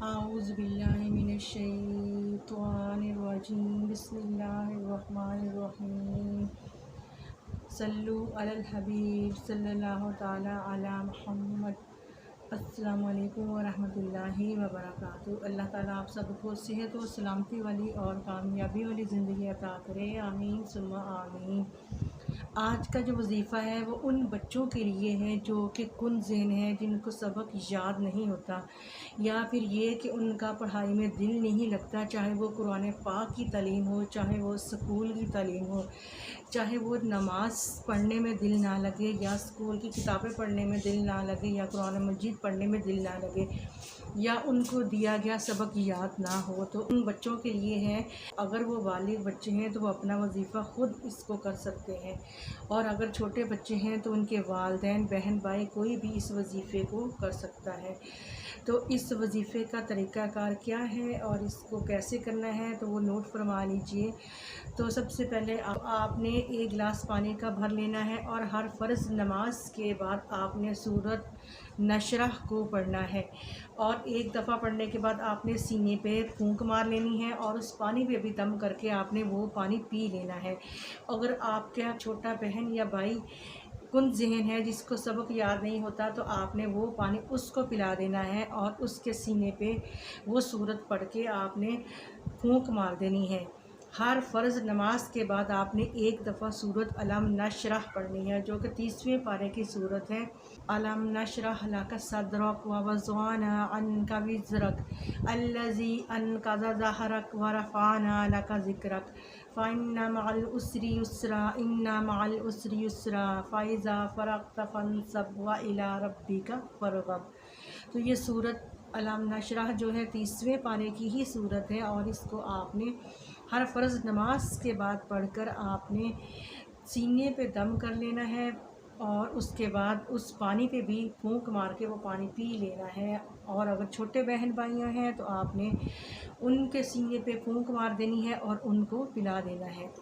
आऊज़ु बिल्लाहि मिनश्शैतानिर्रजीम बिस्मिल्लाहिर्रहमानिर्रहीम सल्लु अलल हबीब सल्लल्लाहु ताला अला मुहम्मद। अस्सलामु अलैकुम व रहमतुल्लाहि व बरकातुहू। अल्लाह ताला आप सबको सेहत व सलामती वाली और कामयाबी वाली ज़िंदगी अता करे, आमीन सुम्मा आमीन। आज का जो वजीफ़ा है वो उन बच्चों के लिए है जो कि कुन ज़हन है, जिनको सबक याद नहीं होता, या फिर ये कि उनका पढ़ाई में दिल नहीं लगता, चाहे वो कुरान पाक की तालीम हो, चाहे वो स्कूल की तालीम हो, चाहे वो नमाज़ पढ़ने में दिल ना लगे, या स्कूल की किताबें पढ़ने में दिल ना लगे, या कुरान मजीद पढ़ने में दिल ना लगे, या उनको दिया गया सबक याद ना हो। तो उन बच्चों के लिए है, अगर वो बालिग बच्चे हैं तो वो अपना वजीफ़ा ख़ुद इसको कर सकते हैं, और अगर छोटे बच्चे हैं तो उनके वालिदैन, बहन भाई कोई भी इस वजीफ़े को कर सकता है। तो इस वजीफ़े का तरीक़ाकार क्या है और इसको कैसे करना है, तो वो नोट फरमा लीजिए। तो सबसे पहले आपने एक गिलास पानी का भर लेना है, और हर फ़र्ज़ नमाज के बाद आपने सूरत नशरह को पढ़ना है, और एक दफ़ा पढ़ने के बाद आपने सीने पे फूंक मार लेनी है, और उस पानी पे भी दम करके आपने वो पानी पी लेना है। अगर आपका छोटा बहन या भाई कुन ज़हन है, जिसको सबक याद नहीं होता, तो आपने वो पानी उसको पिला देना है, और उसके सीने पे वो सूरत पढ़ के आपने फूंक मार देनी है। हर फ़र्ज़ नमाज के बाद आपने एक दफ़ा सूरत अलम नशरह पढ़नी है, जो कि 30वें पारे की सूरत है। अलम नशरह लका सदरक व वज़अना अन्का विज़रक अल्लज़ी अनक़ज़ ज़हरक व रफ़अना लका ज़िक्रक फ़इन्ना मअल उसरि युस्रा इन्ना मअल उसरि युस्रा फ़इज़ा फ़रग़्त फ़ंसब व इला रब्बिका फ़रग़ब। तो ये सूरत अलम नशरह जो है 30वें पारे की ही सूरत है, और इसको आपने हर फ़र्ज़ नमाज के बाद पढ़कर आपने सीने पे दम कर लेना है, और उसके बाद उस पानी पे भी फूंक मार के वो पानी पी लेना है। और अगर छोटे बहन भाइयाँ हैं तो आपने उनके सीने पे फूंक मार देनी है और उनको पिला देना है।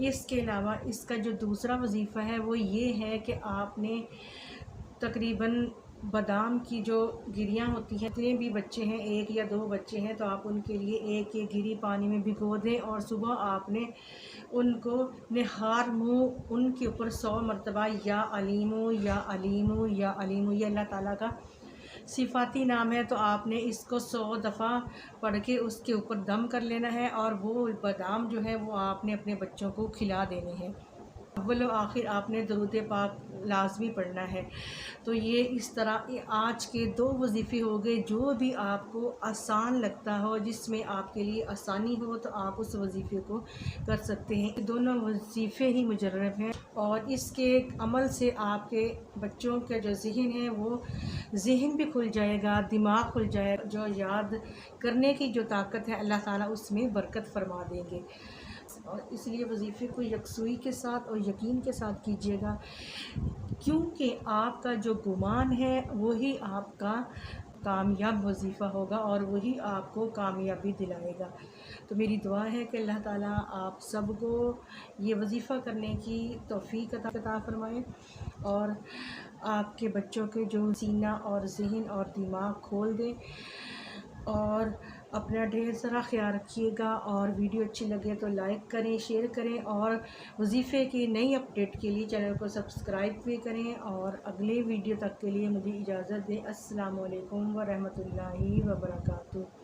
इसके अलावा इसका जो दूसरा वजीफ़ा है वो ये है कि आपने तकरीबन बादाम की जो गिरियाँ होती हैं, जितने भी बच्चे हैं, एक या दो बच्चे हैं, तो आप उनके लिए एक एक गिरी पानी में भिगो दें, और सुबह आपने उनको निहार मुँह उनके ऊपर 100 मरतबा या अलीमो या अलीमो या अलीमो, ये अल्लाह ताला का सिफाती नाम है, तो आपने इसको 100 दफ़ा पढ़ के उसके ऊपर दम कर लेना है, और वो बादाम जो है वो आपने अपने बच्चों को खिला देने हैं। अव्वल व आखिर आपने दरूद पाक लाजमी पढ़ना है। तो ये इस तरह आज के 2 वजीफ़े हो गए। जो भी आपको आसान लगता हो, जिसमें आपके लिए आसानी हो, तो आप उस वजीफ़े को कर सकते हैं। दोनों वजीफ़े ही मुजर्रब हैं, और इसके अमल से आपके बच्चों का जो ज़हन है वो ज़हन भी खुल जाएगा, दिमाग खुल जाएगा, जो याद करने की जो ताकत है अल्लाह ताला उसमें बरकत फरमा देंगे। और इसलिए वजीफ़े को यकसुई के साथ और यकीन के साथ कीजिएगा, क्योंकि आपका जो गुमान है वही आपका कामयाब वजीफ़ा होगा, और वही आपको कामयाबी दिलाएगा। तो मेरी दुआ है कि अल्लाह ताला आप सबको ये वजीफ़ा करने की तौफ़ीक अता फ़रमाए, और आपके बच्चों के जो सीना और ज़हन और दिमाग खोल दे। और अपना ढेर सारा ख्याल रखिएगा, और वीडियो अच्छी लगे तो लाइक करें, शेयर करें, और वजीफ़े की नई अपडेट के लिए चैनल को सब्सक्राइब भी करें। और अगले वीडियो तक के लिए मुझे इजाज़त दें। अस्सलामु अलैकुम व रहमतुल्लाहि व बरकातुहू।